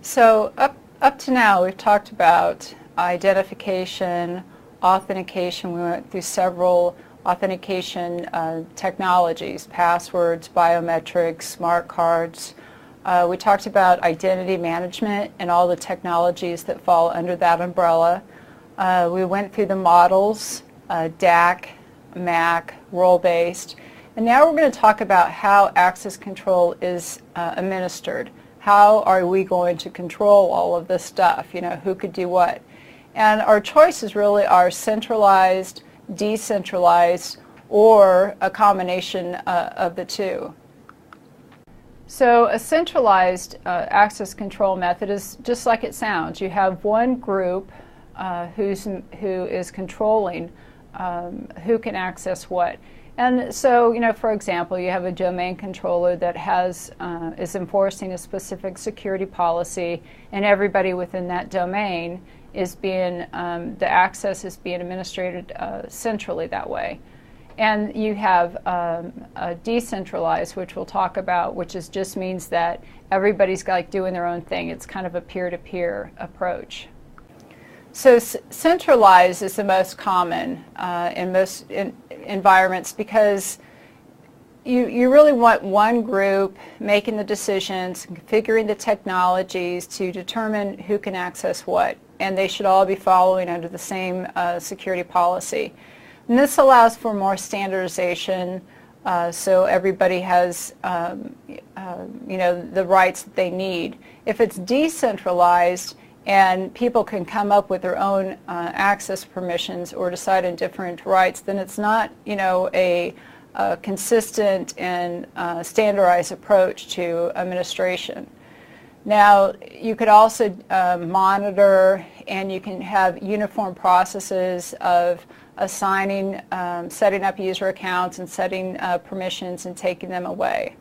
So up to now, we've talked about identification, authentication. We went through several authentication technologies, passwords, biometrics, smart cards. We talked about identity management and all the technologies that fall under that umbrella. We went through the models, DAC, MAC, role-based. And now we're going to talk about how access control is administered. How are we going to control all of this stuff? You know, who could do what? And our choices really are centralized, decentralized, or a combination of the two. So a centralized access control method is just like it sounds. You have one group who is controlling who can access what. And so, you know, for example, you have a domain controller that is enforcing a specific security policy, and everybody within that domain is being, the access is being administered centrally that way. And you have a decentralized, which we'll talk about, which just means that everybody's like doing their own thing. It's kind of a peer-to-peer approach. So centralized is the most common in most environments because you really want one group making the decisions, configuring the technologies to determine who can access what, and they should all be following under the same security policy. And this allows for more standardization, so everybody has you know, the rights that they need. If it's decentralized, and people can come up with their own access permissions or decide on different rights, then it's not, you know, a consistent and standardized approach to administration. Now, you could also monitor, and you can have uniform processes of assigning, setting up user accounts and setting permissions and taking them away.